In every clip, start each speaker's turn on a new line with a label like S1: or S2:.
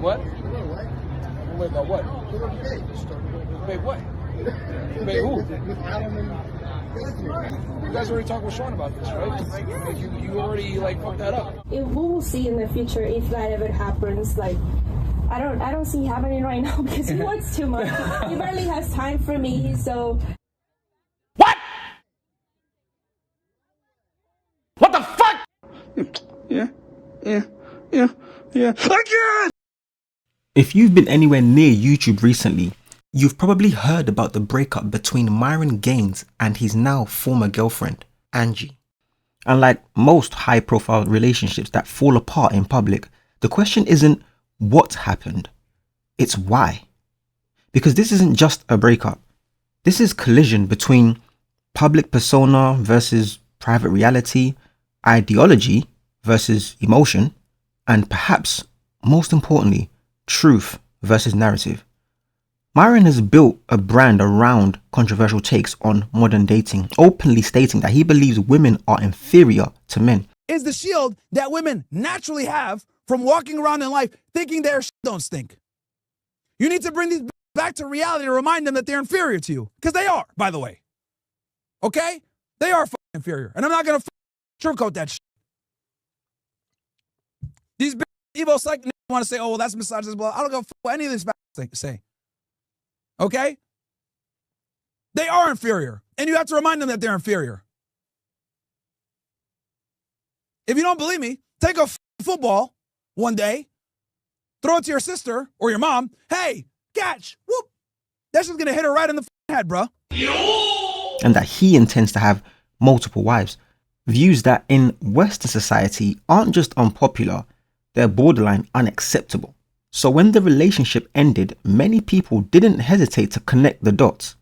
S1: What? Wait, about what? Wait, what? Wait, who? You guys already talked with Sean about this, right? Like, you already like fucked that up.
S2: We will see in the future if that ever happens. Like, I don't see it happening right now because he wants too much. He barely has time for me, so.
S1: What? What the fuck? Yeah. Again!
S3: If you've been anywhere near YouTube recently, you've probably heard about the breakup between Myron Gaines and his now former girlfriend, Angie. And like most high-profile relationships that fall apart in public, the question isn't what happened, it's why. Because this isn't just a breakup. This is collision between public persona versus private reality, ideology versus emotion, and perhaps most importantly, truth versus narrative. Myron has built a brand around controversial takes on modern dating, openly stating that he believes women are inferior to men.
S4: Is the shield that women naturally have from walking around in life thinking their shit don't stink. You need to bring these back to reality to remind them that they're inferior to you. Because they are, by the way. Okay? They are inferior. And I'm not going to sugarcoat that shit. These evil psych want to say, oh, well, that's misogynist. Blah. I don't go what any of these say. Okay? They are inferior. And you have to remind them that they're inferior. If you don't believe me, take a football one day, throw it to your sister or your mom. Hey, catch. Whoop. That's just going to hit her right in the head, bro.
S3: And that he intends to have multiple wives. Views that in Western society aren't just unpopular, they're borderline unacceptable. So when the relationship ended, many people didn't hesitate to connect the dots.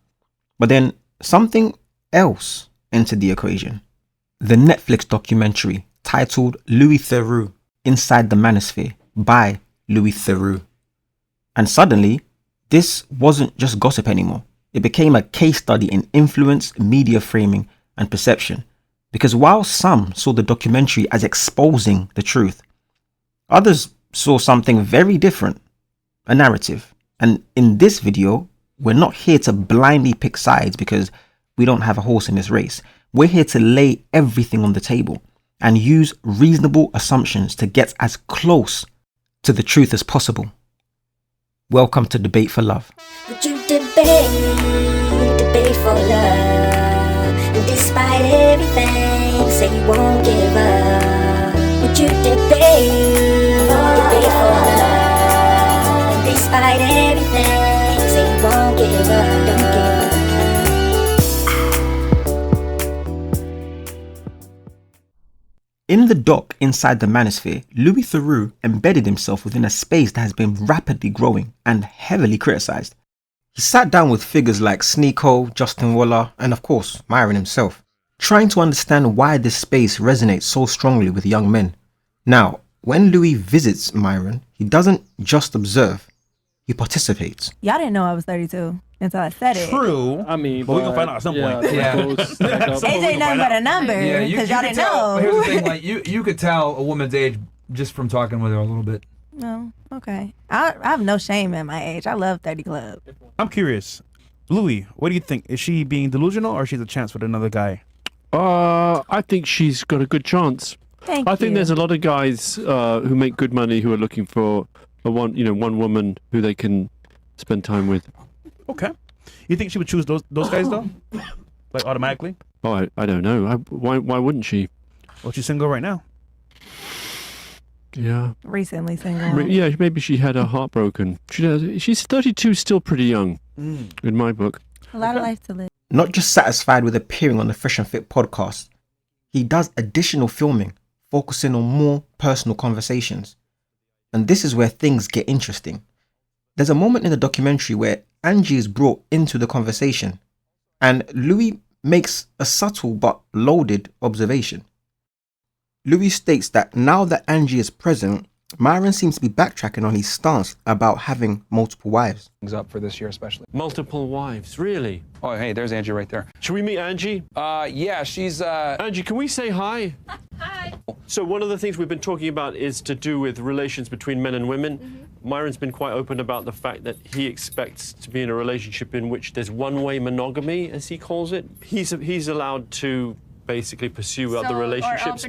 S3: But then something else entered the equation. The Netflix documentary titled Louis Theroux, Inside the Manosphere by Louis Theroux. And suddenly, this wasn't just gossip anymore. It became a case study in influence, media framing, and perception. Because while some saw the documentary as exposing the truth, others saw something very different, a narrative. And in this video, we're not here to blindly pick sides because we don't have a horse in this race. We're here to lay everything on the table and use reasonable assumptions to get as close to the truth as possible. Welcome to Debate for Love.
S5: Would you debate for love? And despite everything, say you won't give up. Would you debate for love? And despite everything, say you won't give up. Don't give up.
S3: In the doc Inside the Manosphere, Louis Theroux embedded himself within a space that has been rapidly growing and heavily criticized. He sat down with figures like Sneeko, Justin Waller, and of course, Myron himself, trying to understand why this space resonates so strongly with young men. Now, when Louis visits Myron, he doesn't just observe, he participates.
S6: Y'all didn't know I was 32 until I said it.
S4: True.
S1: I mean,
S4: but we're going to find out at some point.
S1: Yeah.
S6: Age ain't nothing but a number because y'all didn't know.
S7: Here's the thing, like you could tell a woman's age just from talking with her a little bit.
S6: No, okay. I have no shame in my age. I love 30 Club.
S4: I'm curious. Louis, what do you think? Is she being delusional or she's a chance with another guy?
S8: I think she's got a good chance.
S6: Thank you.
S8: I think there's a lot of guys who make good money who are looking for one woman who they can spend time with.
S4: Okay. You think she would choose those guys though? Like automatically?
S8: Oh, I don't know. Why wouldn't she?
S4: Well, she's single right now.
S8: Yeah.
S6: Recently single.
S8: Yeah, maybe she had her heart broken. She's 32, still pretty young in my book.
S6: A lot of life to live.
S3: Not just satisfied with appearing on the Fresh and Fit podcast, he does additional filming, focusing on more personal conversations. And this is where things get interesting. There's a moment in the documentary where Angie is brought into the conversation, and Louis makes a subtle but loaded observation. Louis states that now that Angie is present, Myron seems to be backtracking on his stance about having multiple wives.
S1: Up for this year especially.
S8: Multiple wives, really?
S1: Oh, hey, there's Angie right there.
S8: Should we meet Angie?
S1: Yeah, she's
S8: Angie, can we say hi?
S9: Hi.
S8: So one of the things we've been talking about is to do with relations between men and women. Myron's been quite open about the fact that he expects to be in a relationship in which there's one-way monogamy, as he calls it. He's allowed to basically pursue other relationships,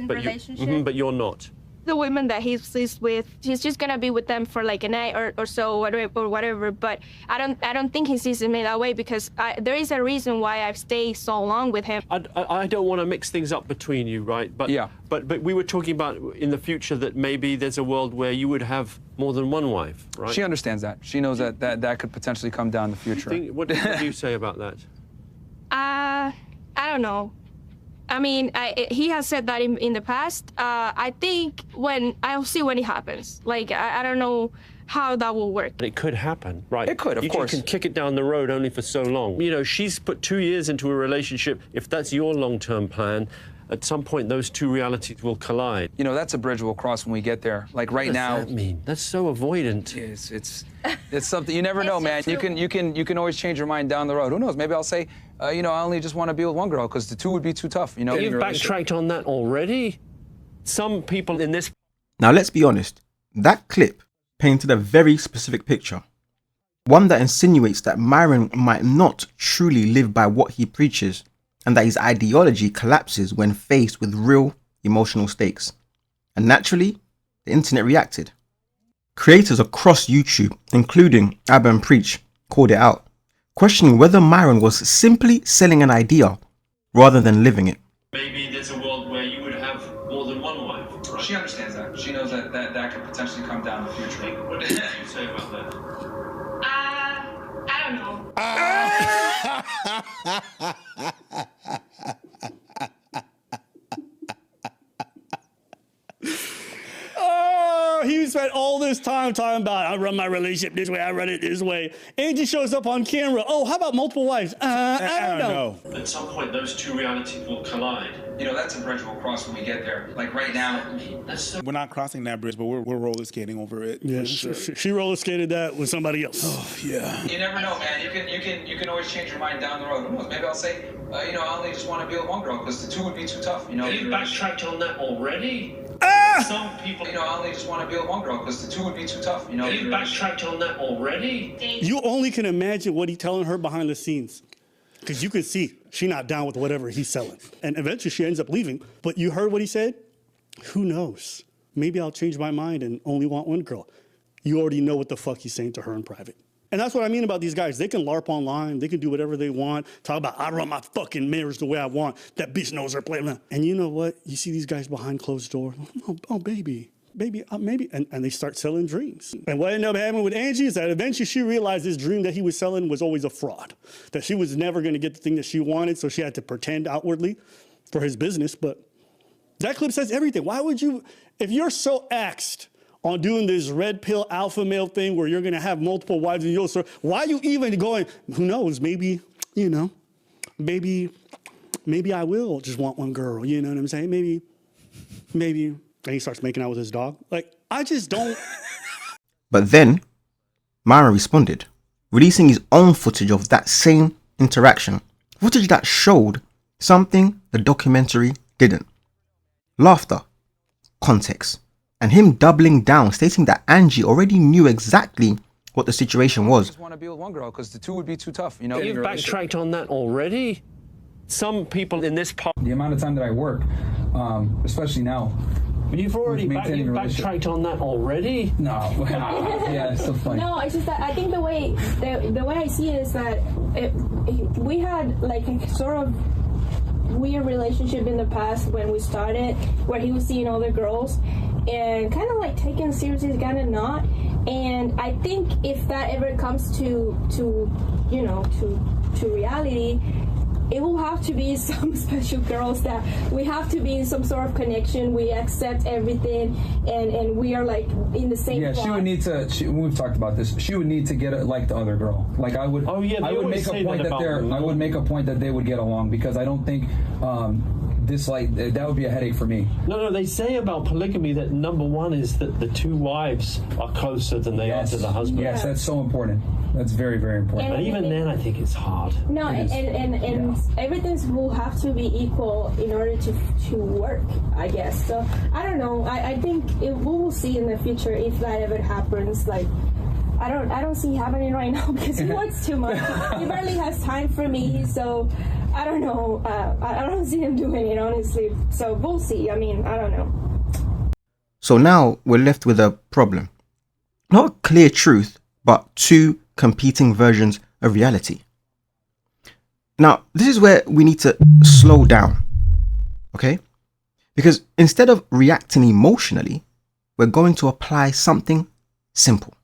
S8: but you're not.
S2: The women that he's with, he's just gonna be with them for like a night or so, whatever. But I don't think he sees me that way, because there is a reason why I've stayed so long with him.
S8: I don't want to mix things up between you, right? But
S1: yeah.
S8: But we were talking about in the future that maybe there's a world where you would have more than one wife, right?
S1: She understands that. She knows that could potentially come down in the future.
S8: What do you say about that?
S2: I don't know. I mean, he has said that in the past. I think I'll see when it happens. Like, I don't know how that will work.
S8: It could happen, right?
S1: It could, of course.
S8: You can kick it down the road only for so long. You know, she's put 2 years into a relationship. If that's your long-term plan, at some point those two realities will collide.
S1: You know, that's a bridge we'll cross when we get there. Like right now.
S8: What does that mean? That's so avoidant.
S1: It's something you never know, man. You can always change your mind down the road. Who knows? Maybe I'll say, you know, I only just want to be with one girl because the two would be too tough. You know.
S8: You've backtracked on that already. Some people in this.
S3: Now let's be honest. That clip painted a very specific picture. One that insinuates that Myron might not truly live by what he preaches, and that his ideology collapses when faced with real emotional stakes. And naturally, the internet reacted. Creators across YouTube, including Abba and Preach, called it out, questioning whether Myron was simply selling an idea rather than living it.
S8: Maybe there's a world where you would have more than one wife, right?
S1: She understands that. She knows that could potentially come down in the future.
S8: What do you say about that?
S2: I don't know.
S9: He spent all this time talking about, I run my relationship this way, I run it this way. Angie shows up on camera. Oh, how about multiple wives? I don't know.
S8: At some point, those two realities will collide.
S1: You know, that's a bridge we'll cross when we get there. Like right now.
S10: We're not crossing that bridge, but we're roller skating over it.
S9: Yeah,
S10: sure.
S9: She roller skated that with somebody else.
S10: Oh, yeah.
S1: You never know, man. You can always change your mind down the road. Who knows? Maybe I'll say, you know, I only just want to be with one girl because the two would be too tough. You know.
S8: You've backtracked on that already. Some people.
S1: You know, I only just want to be with one girl because the two would be too tough. You know.
S8: You've backtracked on that already.
S9: You only can imagine what he's telling her behind the scenes. Because you can see she's not down with whatever he's selling. And eventually she ends up leaving. But you heard what he said? Who knows? Maybe I'll change my mind and only want one girl. You already know what the fuck he's saying to her in private. And that's what I mean about these guys. They can LARP online. They can do whatever they want. Talk about, I run my fucking marriage the way I want. That bitch knows her play. And you know what? You see these guys behind closed doors. Oh baby. Maybe, and they start selling dreams. And what ended up happening with Angie is that eventually she realized this dream that he was selling was always a fraud, that she was never going to get the thing that she wanted, so she had to pretend outwardly for his business. But that clip says everything. Why would you, if you're so axed on doing this red pill alpha male thing where you're going to have multiple wives and you'll start, why are you even going, who knows, maybe, you know, maybe I will just want one girl, you know what I'm saying? Maybe. And he starts making out with his dog. Like, I just don't.
S3: But then, Myron responded, releasing his own footage of that same interaction. Footage that showed something the documentary didn't. Laughter, context, and him doubling down, stating that Angie already knew exactly what the situation was.
S1: I just want to be with one girl because the two would be too tough, you know.
S8: You've backtracked on that already. Some people in this part.
S1: The amount of time that I work, especially now.
S8: You've already backtracked on that already?
S1: No. Yeah, it's so funny.
S2: No, it's just that I think the way I see it is that we had like a sort of weird relationship in the past when we started, where he was seeing other girls and kind of like taking seriously, kind of not. And I think if that ever comes to reality, it will have to be some special girls that we have to be in some sort of connection. We accept everything, and we are like in the same.
S1: Yeah,
S2: plot.
S1: she would need to. We've talked about this. She would need to get it like the other girl. Like I would. Oh yeah, I would make a point that I would make a point that they would get along because I don't think dislike. That would be a headache for me.
S8: No, they say about polygamy that number one is that the two wives are closer than they are to the husband.
S1: Yes, that's so important. That's very, very important.
S8: And even then, I think it's hard.
S2: No, and everything will have to be equal in order to work, I guess. So I don't know. I think we will see in the future if that ever happens. Like, I don't see it happening right now because he works too much. He barely has time for me. So I don't know. I don't see him doing it, honestly. So we'll see. I mean, I don't know.
S3: So now we're left with a problem. Not a clear truth, but two competing versions of reality. Now, this is where we need to slow down, okay? Because instead of reacting emotionally, we're going to apply something simple.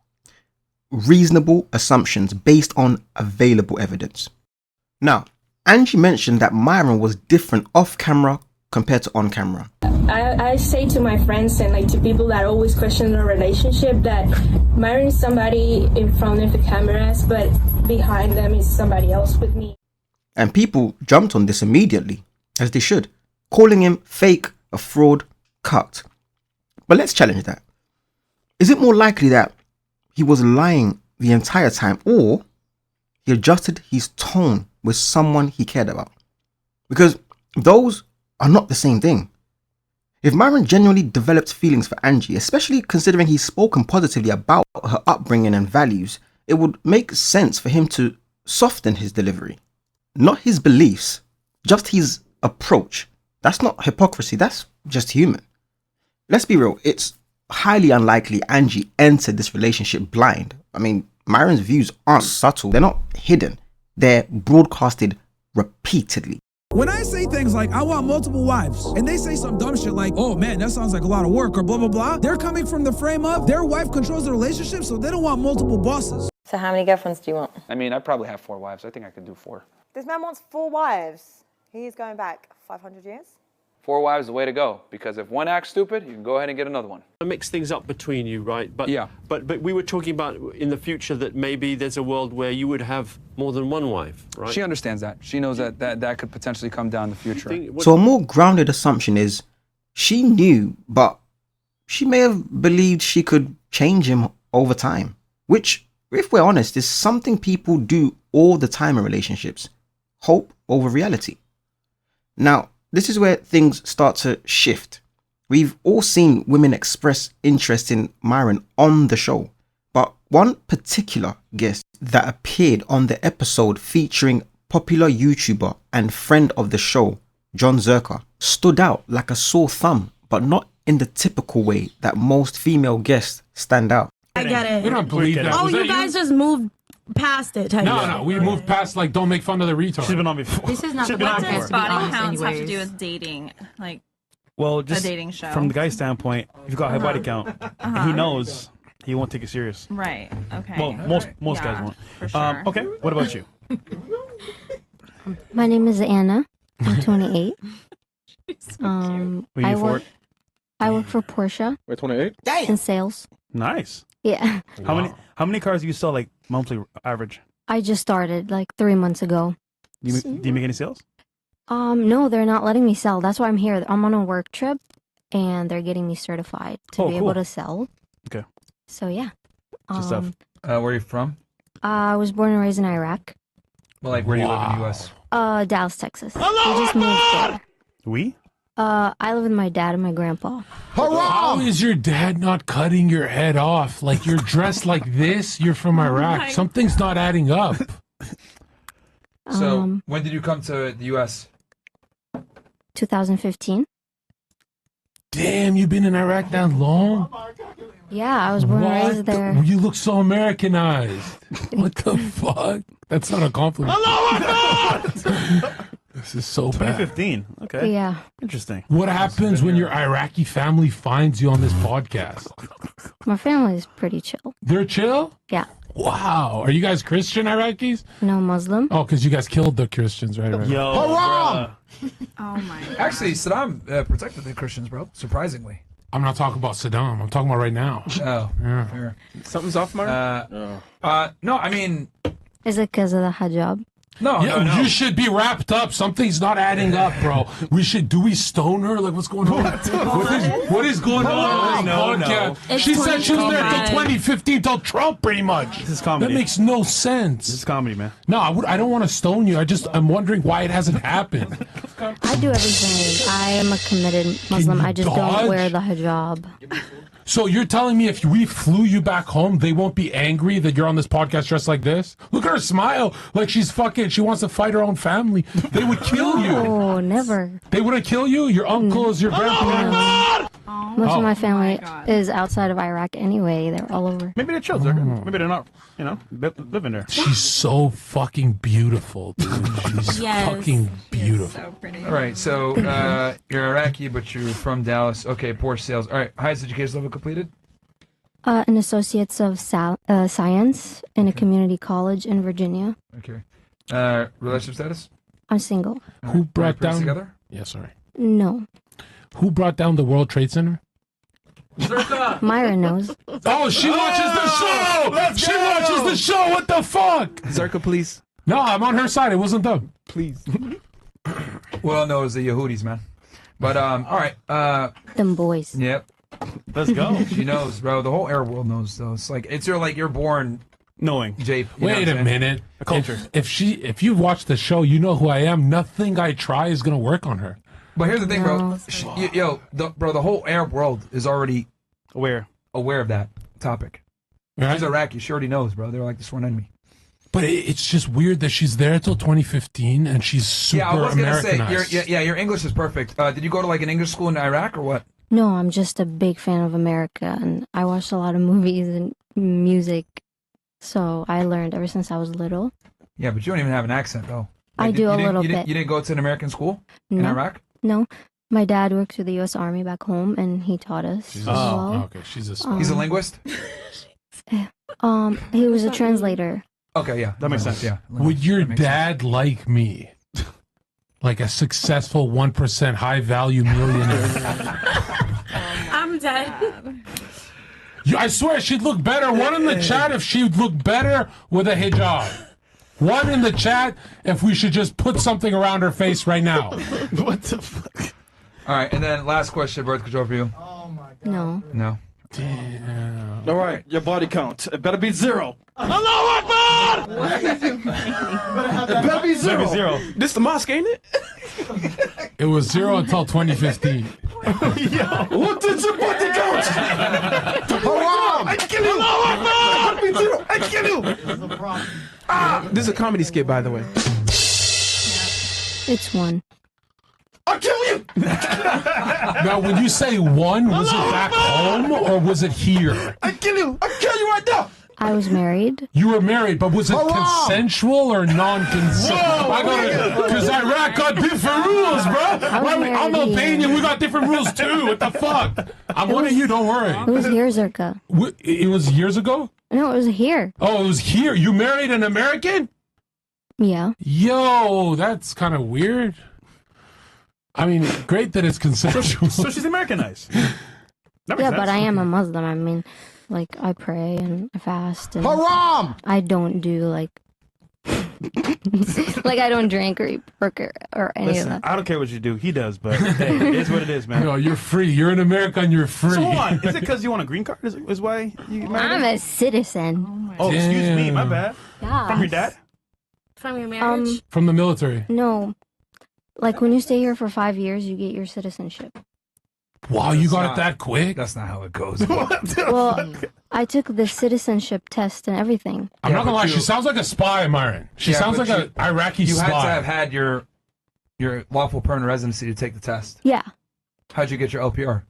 S3: Reasonable assumptions based on available evidence. Now, Angie mentioned that Myron was different off camera compared to on camera.
S2: I say to my friends and like to people that always question our relationship that Myron is somebody in front of the cameras, but behind them is somebody else with me.
S3: And people jumped on this immediately, as they should, calling him fake, a fraud, cut. But let's challenge that. Is it more likely that he was lying the entire time, or he adjusted his tone with someone he cared about? Because those are not the same thing. If Myron genuinely developed feelings for Angie, especially considering he's spoken positively about her upbringing and values, it would make sense for him to soften his delivery. Not his beliefs, just his approach. That's not hypocrisy, that's just human. Let's be real, it's highly unlikely Angie entered this relationship blind. I mean, Myron's views aren't subtle, they're not hidden, they're broadcasted repeatedly.
S4: When I say things like, I want multiple wives, and they say some dumb shit like, oh man, that sounds like a lot of work, or blah, blah, blah, they're coming from the frame of their wife controls the relationship, so they don't want multiple bosses.
S11: So how many girlfriends do you want?
S1: I mean, I probably have 4 wives. I think I could do 4.
S12: This man wants 4 wives. He's going back 500 years.
S1: 4 wives is the way to go, because if one acts stupid, you can go ahead and get another one.
S8: Mix things up between you, right? But
S1: yeah.
S8: But we were talking about in the future that maybe there's a world where you would have more than one wife, right?
S1: She understands that. She knows that could potentially come down in the future.
S3: So a more grounded assumption is she knew, but she may have believed she could change him over time, which, if we're honest, is something people do all the time in relationships. Hope over reality. Now, this is where things start to shift. We've all seen women express interest in Myron on the show, but one particular guest that appeared on the episode featuring popular YouTuber and friend of the show, John Zerka, stood out like a sore thumb, but not in the typical way that most female guests stand out.
S13: I get it.
S14: We don't believe that.
S13: Oh,
S14: Was
S13: you
S14: that
S13: guys just moved past it.
S14: No, we moved past, like, don't make fun of the retard.
S15: She's been on before.
S16: This is not
S15: She's
S16: the
S15: been on
S16: podcast
S15: before.
S16: body counts have to do with dating, like
S15: Well, just
S16: a dating show.
S15: from the guy's standpoint, if you've got a high body count, he knows he won't take it serious.
S16: Right. Okay.
S15: Well, most guys won't.
S16: For sure.
S15: Okay. What about you?
S17: My name is Anna. I'm 28.
S15: What are you for?
S17: I work for Porsche.
S15: We're 28.
S17: In sales.
S15: Nice.
S17: Yeah.
S15: How many cars do you sell, like, monthly average?
S17: I just started like 3 months ago.
S15: Do you make any sales?
S17: No, they're not letting me sell. That's why I'm here. I'm on a work trip, and they're getting me certified to be able to sell.
S15: Okay.
S17: So yeah.
S7: Good stuff. Where are you from?
S17: I was born and raised in Iraq.
S7: Well, like, where do you live in the U.S.?
S17: Dallas, Texas. We just moved there.
S15: We?
S17: I live with my dad and my grandpa.
S14: How is your dad not cutting your head off? Like, you're dressed like this, you're from Iraq. Something's not adding up.
S7: So, when did you come to the U.S.?
S17: 2015.
S14: Damn, you've been in Iraq that long?
S17: Yeah, I was born and raised there.
S14: You look so Americanized. What the fuck? That's not a compliment. This is so bad.
S15: 2015. Okay.
S17: Yeah.
S15: Interesting.
S14: What happens when your Iraqi family finds you on this podcast?
S17: My family is pretty chill.
S14: They're chill?
S17: Yeah.
S14: Wow. Are you guys Christian Iraqis?
S17: No, Muslim.
S14: Oh, because you guys killed the Christians, right?
S15: Yo.
S7: Haram!
S16: Oh my God.
S7: Actually, Saddam protected the Christians, bro. Surprisingly.
S14: I'm not talking about Saddam. I'm talking about right now.
S7: Oh,
S14: yeah.
S7: Fair.
S15: Something's off, Mark?
S7: No, I mean...
S17: Is it because of the hijab?
S7: No, no.
S14: You should be wrapped up. Something's not adding up, bro. Do we stone her? Like, what's going on? What is going on?
S15: No.
S14: She said she was there till 2015, till Trump, pretty much.
S15: This is comedy.
S14: That makes no sense.
S15: This is comedy, man.
S14: No, I don't want to stone you. I'm wondering why it hasn't happened.
S17: I do everything. I am a committed Muslim. I just don't wear the hijab.
S14: So you're telling me if we flew you back home, they won't be angry that you're on this podcast dressed like this? Look at her smile, like she wants to fight her own family. They would kill you.
S17: Oh, never.
S14: They wouldn't kill you? Your uncles, your grandparents?
S17: Most of my family is outside of Iraq anyway. They're all over.
S15: Maybe they're children. Maybe they're not, living there.
S14: She's so fucking beautiful, dude. She's fucking beautiful.
S7: So pretty. All right, so you're Iraqi, but you're from Dallas. Okay, Porsche sales. All right, highest education level completed?
S17: An associates of science in a community college in Virginia.
S7: Okay. Relationship status?
S17: I'm single.
S14: Who brought down?
S7: Together?
S14: Yeah, sorry.
S17: No.
S14: Who brought down the World Trade Center?
S17: Myron knows.
S14: Oh, she watches the show! She watches the show! What the fuck?
S1: Zerka, please.
S14: No, I'm on her side. It wasn't them.
S1: Please.
S7: Well, no, it was the Yehudis, man. But, all right.
S17: Them boys.
S7: Yep.
S15: Let's go.
S7: She knows, bro. The whole Arab world knows, though. It's like, you're born
S15: knowing.
S7: Jape.
S14: Wait a minute.
S15: A culture.
S14: If you watch the show, you know who I am. Nothing I try is going to work on her.
S7: But here's the thing, bro. The whole Arab world is already aware of that topic.
S14: Right?
S7: She's Iraqi. She already knows, bro. They're like the sworn enemy.
S14: But it's just weird that she's there till 2015 and she's super
S7: Yeah, I was gonna say,
S14: Americanized.
S7: your English is perfect. Did you go to like an English school in Iraq or what?
S17: No, I'm just a big fan of America, and I watched a lot of movies and music, so I learned ever since I was little.
S7: Yeah, but you don't even have an accent, though.
S17: I do a little bit.
S7: You didn't go to an American school in
S17: No.
S7: Iraq?
S17: No, my dad worked for the U.S. Army back home, and he taught us. as well.
S14: Okay, she's
S7: He's a linguist?
S17: He was a translator.
S7: Okay, yeah.
S15: That makes sense.
S7: Yeah.
S14: Would your dad like me? Like a successful 1% high value millionaire?
S13: I'm dead.
S14: I swear she'd look better. One in the chat if she'd look better with a hijab. One in the chat if we should just put something around her face right now.
S15: What the fuck?
S7: All right, and then last question, birth control for you.
S17: No.
S7: No.
S14: Damn.
S15: All right, your body count. It better be 0.
S11: Allahu Akbar!
S15: It better be 0.
S11: Better be 0. This the mosque, ain't it?
S14: It was 0 until 2015.
S11: What did your body count?
S15: Haram!
S11: I kill you! Allahu Akbar! It better be 0. I kill you! This is a comedy skit, by the way.
S17: It's 1.
S11: I'll kill you!
S14: Now, when you say 1, was it back home or was it here?
S11: I kill you! I'll kill you right now!
S17: I was married.
S14: You were married, but was it consensual or non-consensual? Because Iraq got different rules, bro. I'm Albanian. We got different rules too. What the fuck? I'm one of you. Don't worry.
S17: It was here, Zerka.
S14: It was years ago?
S17: No, it was here.
S14: Oh, it was here. You married an American?
S17: Yeah.
S14: Yo, that's kind of weird. I mean, great that it's consensual.
S15: So she's Americanized.
S17: Yeah, but I am a Muslim. I mean, like, I pray and I fast. And
S15: Haram!
S17: I don't do, like... like, I don't drink or eat pork or any
S15: Listen,
S17: of that.
S15: I don't care what you do. He does, but hey, it is what it is, man.
S14: No, you're free. You're in America and you're free.
S15: So hold on. Is it because you want a green card? Is why you married
S17: I'm
S15: her?
S17: a citizen.
S15: Oh, excuse me. My bad.
S17: Yeah.
S15: From your dad?
S13: From your marriage?
S14: From the military.
S17: No. Like, when you stay here for 5 years, you get your citizenship.
S14: Wow, you got it that quick?
S7: That's not how it goes.
S17: Well, I took the citizenship test and everything.
S14: I'm not gonna lie, she sounds like a spy, Myron. She sounds like an Iraqi
S7: you
S14: spy.
S7: You had to have had your lawful permanent residency to take the test.
S17: Yeah.
S7: How'd you get your LPR?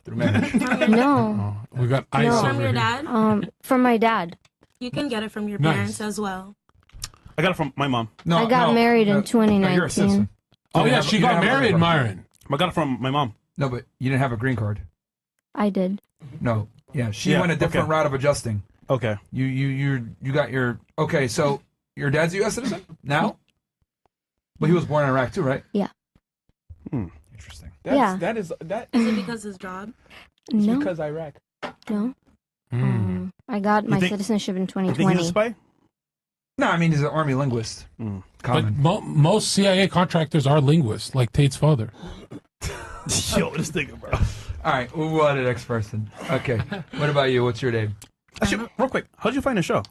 S7: Through marriage.
S17: No.
S14: We got ice over
S13: From your
S14: here.
S13: dad?
S17: From my dad.
S13: You can get it from your
S14: Nice.
S13: parents as well.
S15: I got it from my mom.
S17: I got married in 2019.
S7: No, you're a citizen.
S14: Oh, yeah, she got married, Myron.
S15: I got it from my mom.
S7: No, but you didn't have a green card.
S17: I did.
S7: No. Yeah, she went a different route of adjusting.
S15: Okay.
S7: You got your... Okay, so your dad's a U.S. citizen now? But he was born in Iraq too, right?
S17: Yeah.
S7: Interesting.
S17: Yeah.
S11: That is
S13: Is it because of his job?
S17: No.
S11: because Iraq.
S17: No. I got my citizenship in
S15: You think he's a
S17: 2020.
S15: spy?
S7: No, I mean he's an army linguist.
S14: But most CIA contractors are linguists, like Tate's father.
S15: Yo, this nigga, bro.
S7: All right, we'll move on to the next person. Okay, what about you? What's your name?
S15: Actually, real quick, how'd you find the show?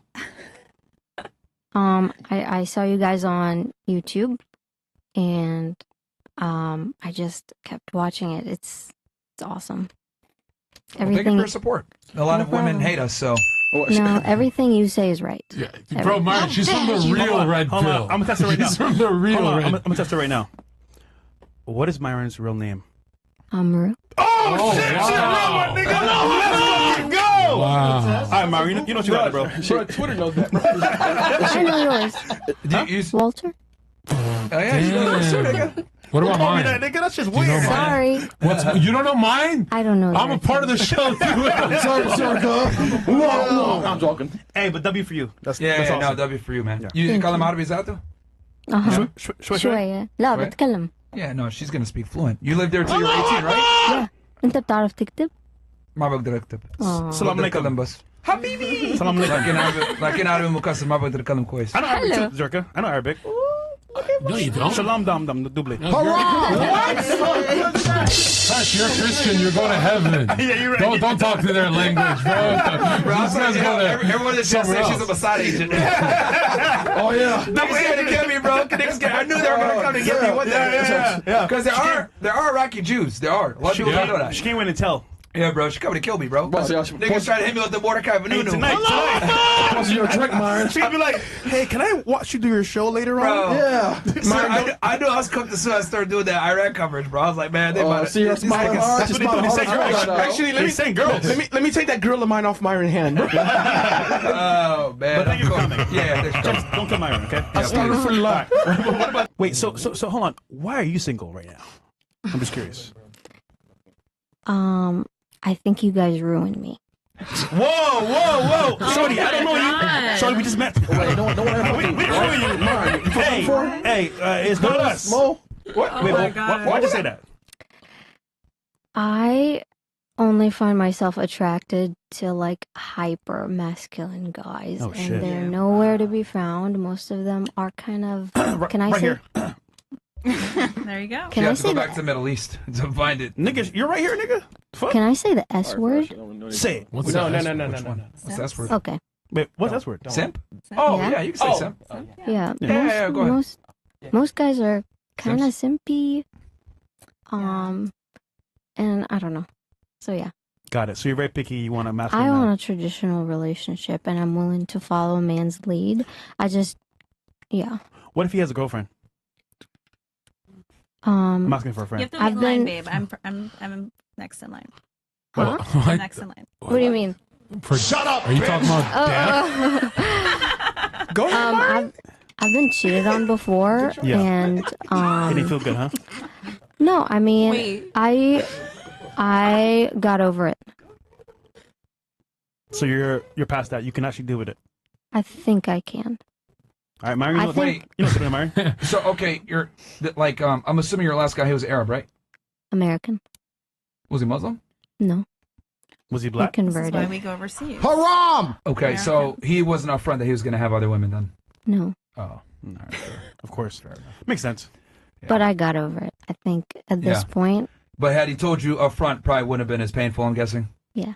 S17: I saw you guys on YouTube, and I just kept watching it. It's awesome.
S7: Well, thank you for your support. A lot of women hate us, so.
S17: No, everything you say is right.
S14: Yeah, bro, Myron, she's from the real red pill.
S15: I'm gonna test it right now.
S14: She's from the real red.
S15: I'm gonna test it right now. What is Myron's real name?
S17: Amru.
S15: Oh shit!
S14: Wow.
S15: Shit, let's fucking go!
S14: Wow.
S15: All right, Myron, you know what you got, bro.
S11: Bro, Twitter knows that, bro.
S17: I know yours. Walter.
S7: Oh yeah, you know that shit, nigga.
S14: What about
S15: Don't call me
S14: mine?
S15: that, nigga. That's just
S14: Do you know
S15: weird.
S14: mine?
S17: Sorry.
S14: You don't know mine?
S17: I don't know.
S14: I'm a part of the show too.
S11: Sorry, I'm joking.
S15: Hey, but W for you. That's
S7: Yeah,
S15: awesome.
S7: no, W for you, man.
S15: Yeah.
S7: You call him Arabic out
S17: Uh-huh.
S15: شوي
S17: شوية. لا بتكلم.
S7: Yeah, no, she's gonna speak fluent. You lived there till you were 18, right?
S17: Yeah. أنت بتعرف تكتب؟
S7: ما بقدر اكتب.
S15: السلام عليكم.
S7: اتكلم بس.
S15: حبيبي. السلام عليكم.
S7: لكن عربي مكسر ما بقدر اتكلم كويس.
S15: I know Arabic too, Zerka. I know Arabic.
S14: No, you don't.
S15: Shalom dam dam double.
S14: Hush, you're Christian. You're going to heaven.
S15: Yeah, you're right.
S14: Don't talk to their language, bro. These guys go to
S7: Everyone that's just
S14: somewhere
S7: saying she's a
S14: else.
S7: Mossad agent.
S11: Oh yeah.
S7: Niggas here to get me, bro. I knew they were gonna come to get me one day.
S15: Yeah.
S7: Because there are Iraqi Jews. There are. A lot of people don't know that.
S15: She can't win and tell.
S7: Yeah, bro. She coming to kill me, bro. Niggas trying to hit me with the Mordecai
S15: Hey,
S7: Vanunu.
S15: tonight.
S11: You're a trick, Myron.
S15: She'd be like, "Hey, can I watch you do your show later on?"
S7: Bro.
S11: Yeah.
S7: So I knew I was cooked as soon as I started doing that Iraq coverage, bro. I was like, man, they might
S11: See her smiling hard.
S15: That's
S11: She's
S15: what they
S11: smiling
S15: say.
S11: hard.
S15: Actually, let me say girls.
S11: Let me take that grill of mine off Myron hand. Bro.
S7: Oh man.
S15: But thank you for coming.
S7: Yeah, thanks, bro.
S15: Just don't kill Myron, okay?
S7: Yeah, please.
S11: For life.
S15: What about? Wait, so hold on. Why are you single right now? I'm just curious.
S17: I think you guys ruined me.
S15: Whoa! Shorty, I don't know you. Shorty, we just met.
S11: Wait, don't
S15: We don't know you. Hey, it's not us.
S11: Mo.
S15: What? Wait, why'd you say that?
S17: I only find myself attracted to like hyper masculine guys,
S15: Oh,
S17: and
S15: shit.
S17: they're nowhere to be found. Most of them are kind of. Can I
S15: right
S17: say?
S15: here.
S16: There you go.
S17: Can
S7: You
S17: I
S7: have to
S17: say
S7: go back
S17: the,
S7: to the Middle East to find it.
S15: Nigga, you're right here, nigga. Fuck.
S17: Can I say the S word?
S15: Say it.
S14: What's
S11: No.
S14: that?
S7: What's that word?
S17: Okay.
S15: Wait, what's that word?
S7: Simp? Oh,
S17: Yeah.
S7: yeah, you can say simp.
S17: Yeah.
S7: Yeah, go ahead.
S17: Most guys are kind of simpy. And I don't know. So yeah.
S15: Got it. So you're very picky. You want a
S17: I
S15: masculine.
S17: want a traditional relationship, and I'm willing to follow a man's lead. Yeah.
S15: What if he has a girlfriend? I'm asking for a
S16: You
S15: friend.
S16: have to
S17: I've
S16: wait in line,
S17: been-
S16: babe. I'm next in line.
S17: Huh?
S16: I'm next in line.
S17: What do you mean?
S14: Shut up! Are you talking about dad?
S15: Go ahead.
S17: I've been cheated on before,
S15: Yeah.
S17: and
S15: It didn't feel good, huh?
S17: no, I mean,
S16: Wait.
S17: I got over it.
S15: So you're past that. You can actually deal with it.
S17: I think I can.
S15: All right, Myron. You
S17: I
S15: know,
S17: think-
S15: you know something, Myron?
S7: So, okay, you're like, I'm assuming your last guy, he was Arab, right?
S17: American.
S7: Was he Muslim?
S17: No,
S15: Was he
S17: I
S15: black?
S16: This is why
S17: converted.
S16: we go overseas.
S11: Haram.
S7: Okay, so he wasn't upfront that he was going to have other women then?
S17: No,
S7: Oh.
S15: Of course. Makes sense.
S17: but I got over it. I think at this
S7: Yeah.
S17: point,
S7: But had he told you upfront, probably wouldn't have been as painful, I'm guessing?
S17: yeah.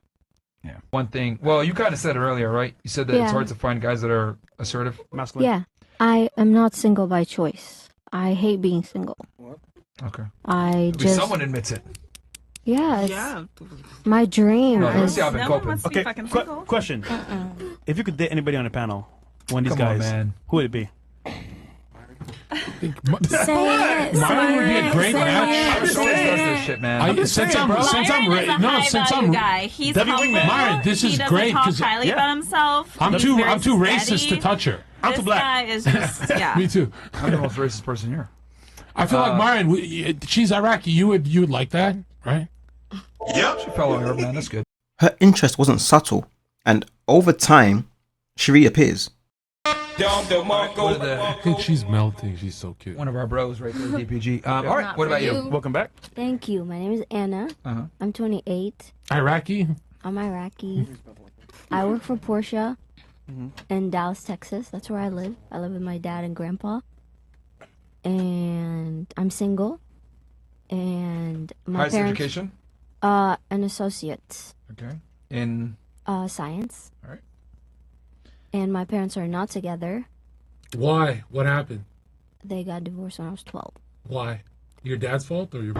S7: Yeah. One thing, well, you kind of said it earlier, right? You said that it's
S17: Yeah.
S7: hard to find guys that are assertive.
S15: Masculine.
S17: Yeah, I am not single by choice. I hate being single.
S7: Okay.
S17: I
S7: At least
S17: just
S7: someone admits it.
S17: yeah, it's my dream
S7: No, let's
S17: is
S7: see how I've been
S16: No one
S7: coping.
S16: wants to be
S15: Okay.
S16: fucking single.
S15: Question: if you could date anybody on the panel, one of these
S7: Come on,
S15: guys,
S7: man.
S15: who would it be?
S14: Mine would be a great match.
S7: Chris always does this shit, man.
S14: Since I'm
S16: Myron is a high-value guy. He's humble.
S14: Myron, this
S16: He
S14: is
S16: doesn't
S14: great
S16: talk
S14: because
S16: highly about himself.
S14: I'm
S16: He's
S14: too
S16: very
S14: racist
S16: steady.
S14: to touch her.
S15: I'm
S16: This
S15: too black.
S16: guy is just yeah.
S14: Me too.
S7: I'm the most racist person here.
S14: I feel like Myron, she's Iraqi. You would like that, right?
S7: Yep. She fell on her, man. That's good.
S3: Her interest wasn't subtle, and over time, she reappears.
S14: I think she's melting. She's so cute.
S7: One of our bros right there, DPG. All right,
S17: Not
S7: what
S17: for
S7: about you?
S17: you.
S15: Welcome back.
S17: Thank you. My name is Anna.
S7: Uh-huh.
S17: I'm 28.
S14: Iraqi?
S17: I'm Iraqi. I work for Porsche. in Dallas, Texas. That's where I live. I live with my dad and grandpa. And I'm single. And my
S7: Highest
S17: parents...
S7: education?
S17: An associate.
S7: Okay. In?
S17: Science.
S7: All right.
S17: And my parents are not together.
S14: Why? What happened?
S17: They got divorced when I was 12.
S14: Why? Your dad's fault or your?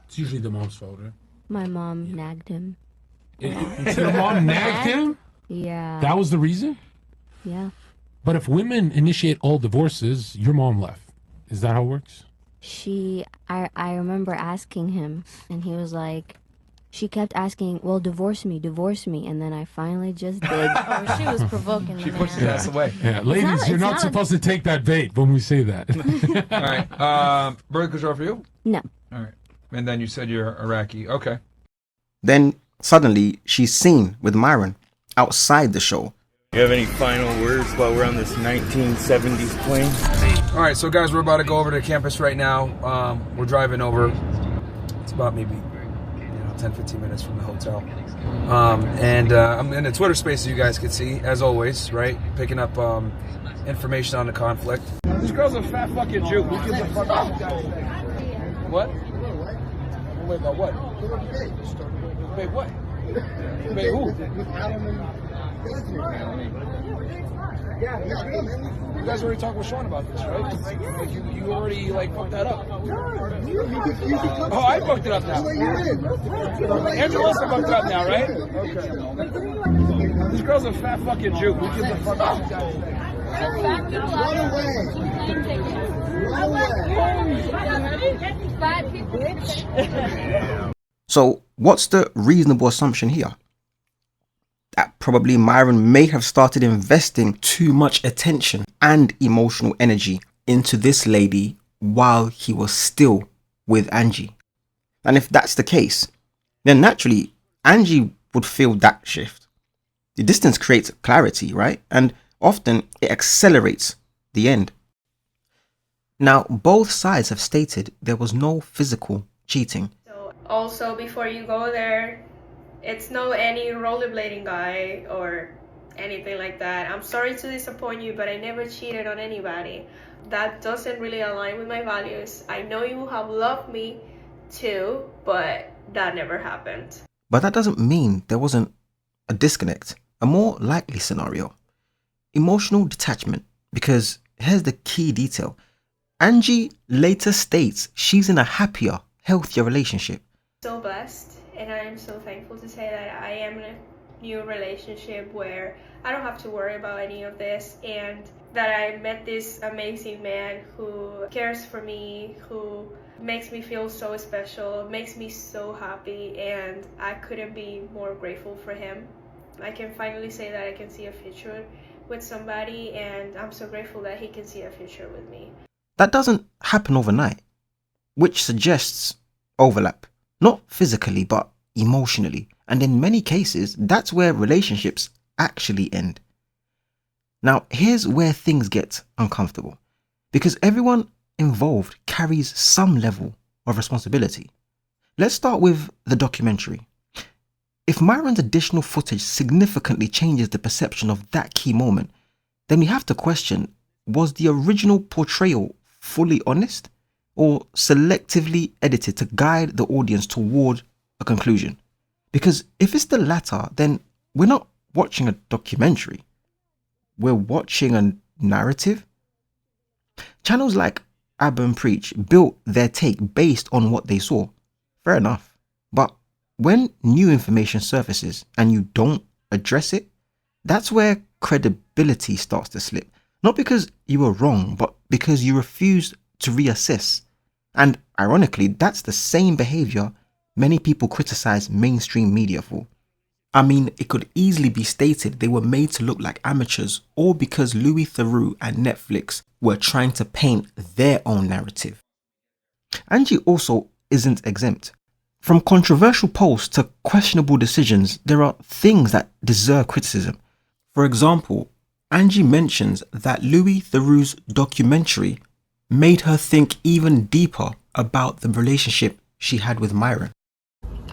S14: It's usually the mom's fault, right?
S17: My mom nagged him.
S14: Your mom nagged him?
S17: Yeah.
S14: That was the reason?
S17: Yeah.
S14: But if women initiate all divorces, your mom left. Is that how it works?
S17: I remember asking him, and he was like, she kept asking, well, divorce me, and then I finally just did.
S6: Oh, she was provoking
S1: She
S6: the
S1: pushed
S6: man.
S1: his ass away.
S14: Yeah, ladies, you're not supposed to take that bait when we say that.
S1: All right. Birth control for you?
S17: No.
S1: All right. And then you said you're Iraqi. Okay.
S3: Then suddenly she's seen with Myron outside the show.
S18: You have any final words while we're on this 1970s plane?
S1: All right, so guys, we're about to go over to campus right now. We're driving over. It's about maybe 10, 15 minutes from the hotel. And I'm in the Twitter space, you guys can see, as always, right? Picking up information on the conflict. This girl's a fat fucking Jew. Who gives a fuck about you guys? What? Wait, about what? Wait, what? Wait, who? You guys already talked with Sean about this, right? Like you already fucked that up. Oh, I fucked it up now. Angela also fucked it up now, right? Okay. This girl's a fat fucking Jew. Who gives a fuck about you guys?
S3: So what's the reasonable assumption here? That probably Myron may have started investing too much attention and emotional energy into this lady while he was still with Angie. And if that's the case, then naturally Angie would feel that shift. The distance creates clarity, right? And often it accelerates the end. Now, both sides have stated there was no physical cheating.
S2: So also, before you go there, it's no any rollerblading guy or anything like that. I'm sorry to disappoint you, but I never cheated on anybody. That doesn't really align with my values. I know you have loved me too, but that never happened.
S3: But that doesn't mean there wasn't a disconnect. A more likely scenario: emotional detachment. Because here's the key detail. Angie later states she's in a happier, healthier relationship.
S2: So blessed, and I am so thankful to say that I am in a new relationship where I don't have to worry about any of this, and that I met this amazing man who cares for me, who makes me feel so special, makes me so happy, and I couldn't be more grateful for him. I can finally say that I can see a future with somebody, and I'm so grateful that he can see a future with me.
S3: That doesn't happen overnight, which suggests overlap, not physically but emotionally, and in many cases that's where relationships actually end. Now here's where things get uncomfortable, because everyone involved carries some level of responsibility. Let's start with the documentary. If Myron's additional footage significantly changes the perception of that key moment, then we have to question, was the original portrayal fully honest or selectively edited to guide the audience toward a conclusion? Because if it's the latter, then we're not watching a documentary. We're watching a narrative. Channels like Abba and Preach built their take based on what they saw. Fair enough. But when new information surfaces and you don't address it, that's where credibility starts to slip. Not because you were wrong, but because you refused to reassess. And ironically, that's the same behavior many people criticize mainstream media for. I mean, it could easily be stated they were made to look like amateurs, or because Louis Theroux and Netflix were trying to paint their own narrative. Angie also isn't exempt. From controversial posts to questionable decisions, there are things that deserve criticism. For example, Angie mentions that Louis Theroux's documentary made her think even deeper about the relationship she had with Myron.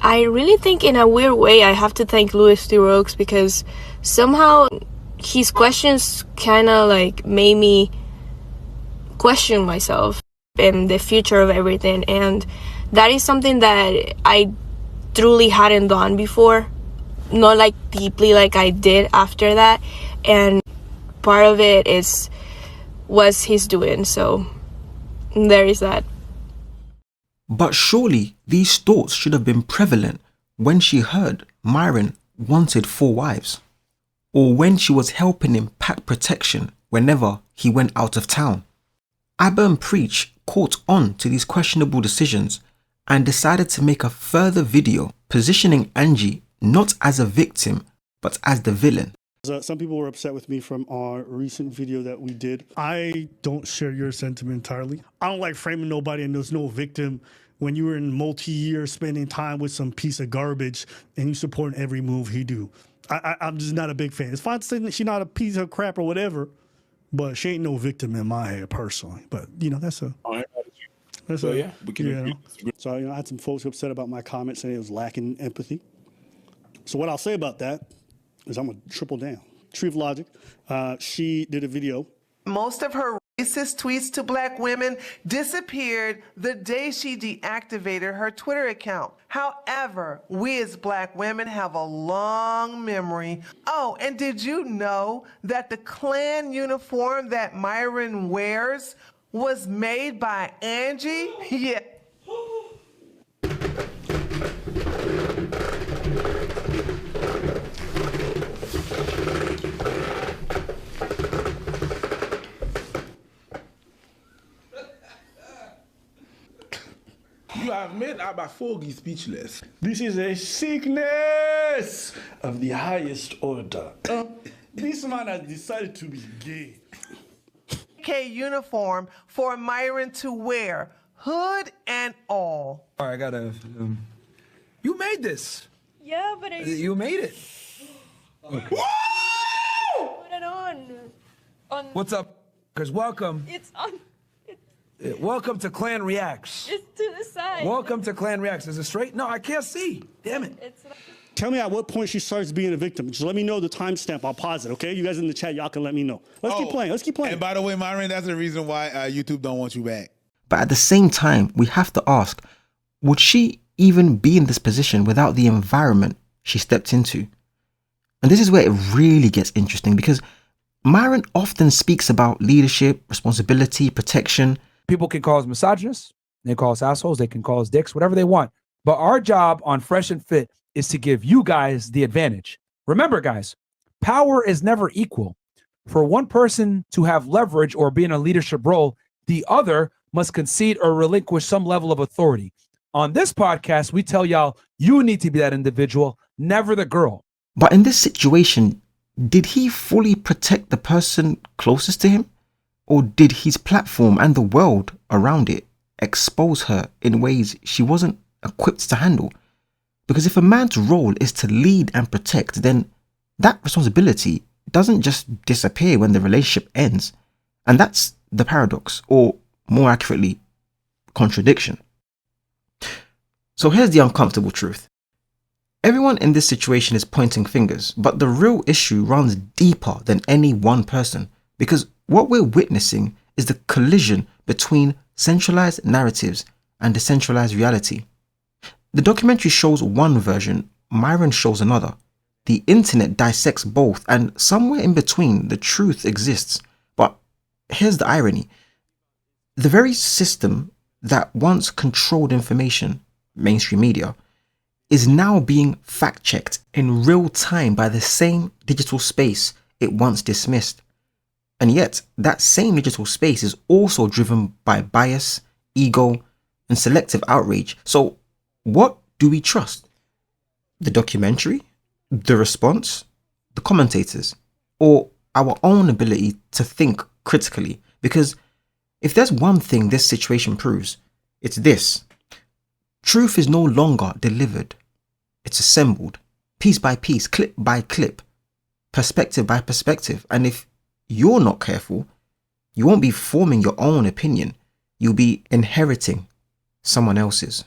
S2: I really think in a weird way I have to thank Louis Theroux, because somehow his questions kind of like made me question myself and the future of everything, and that is something that I truly hadn't done before, not like deeply like I did after that, and part of it was his doing, so there is that.
S3: But surely these thoughts should have been prevalent when she heard Myron wanted 4 wives, or when she was helping him pack protection whenever he went out of town. Abba and Preach caught on to these questionable decisions and decided to make a further video positioning Angie not as a victim but as the villain.
S9: Some people were upset with me from our recent video that we did. I don't share your sentiment entirely. I don't like framing nobody and there's no victim when you were in multi-year spending time with some piece of garbage and you support every move he do. I'm just not a big fan. It's fine to say that she's not a piece of crap or whatever, but she ain't no victim in my head personally. But, that's a...
S10: All right.
S9: That's
S10: So,
S9: a,
S10: yeah, we can
S9: So, I had some folks upset about my comment saying it was lacking empathy. So what I'll say about that is I'm going to triple down. Tree of Logic, she did a video.
S19: Most of her racist tweets to black women disappeared the day she deactivated her Twitter account. However, we as black women have a long memory. Oh, and did you know that the Klan uniform that Myron wears was made by Angie? Yeah.
S10: You admit I'm a foggy speechless.
S9: This is a sickness of the highest order. This man has decided to be gay.
S19: Uniform for Myron to wear, hood and all.
S1: All right, I gotta. You made this.
S2: Yeah, but
S1: You made it. Okay.
S2: put it on.
S1: What's up? Because welcome.
S2: It's on.
S1: Welcome to Clan Reacts.
S2: It's to the side.
S1: Welcome to Clan Reacts. Is it straight? No, I can't see. Damn it.
S2: It's not.
S9: Tell me at what point she starts being a victim. Just let me know the timestamp. I'll pause it, okay? You guys in the chat, y'all can let me know. Let's keep playing. Let's keep playing.
S10: And by the way, Myron, that's the reason why YouTube don't want you back.
S3: But at the same time, we have to ask, would she even be in this position without the environment she stepped into? And this is where it really gets interesting, because Myron often speaks about leadership, responsibility, protection.
S1: People can call us misogynists. They call us assholes. They can call us dicks, whatever they want. But our job on Fresh and Fit is to give you guys the advantage. Remember, guys, power is never equal. For one person to have leverage or be in a leadership role, the other must concede or relinquish some level of authority. On this podcast, we tell y'all you need to be that individual, never the girl.
S3: But in this situation, did he fully protect the person closest to him? Or did his platform and the world around it expose her in ways she wasn't equipped to handle? Because if a man's role is to lead and protect, then that responsibility doesn't just disappear when the relationship ends. And that's the paradox, or more accurately, contradiction. So here's the uncomfortable truth. Everyone in this situation is pointing fingers, but the real issue runs deeper than any one person, because what we're witnessing is the collision between centralized narratives and decentralized reality. The documentary shows one version, Myron shows another. The internet dissects both, and somewhere in between, the truth exists. But here's the irony. The very system that once controlled information, mainstream media, is now being fact-checked in real time by the same digital space it once dismissed. And yet, that same digital space is also driven by bias, ego, and selective outrage. So, what do we trust? The documentary, the response, the commentators, or our own ability to think critically? Because if there's one thing this situation proves, it's this. Truth is no longer delivered. It's assembled, piece by piece, clip by clip, perspective by perspective. And if you're not careful, you won't be forming your own opinion. You'll be inheriting someone else's.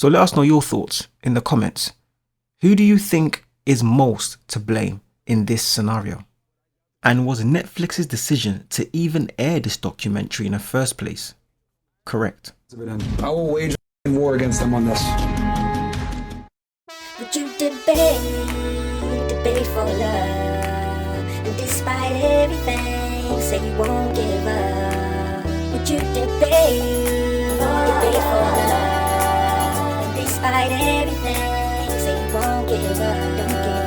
S3: So let us know your thoughts in the comments. Who do you think is most to blame in this scenario? And was Netflix's decision to even air this documentary in the first place correct?
S1: I will wage a war against them on this.
S5: Would you debate for love? And despite everything, say you won't give up. Would you debate for love? And despite everything, say you won't give up. Don't give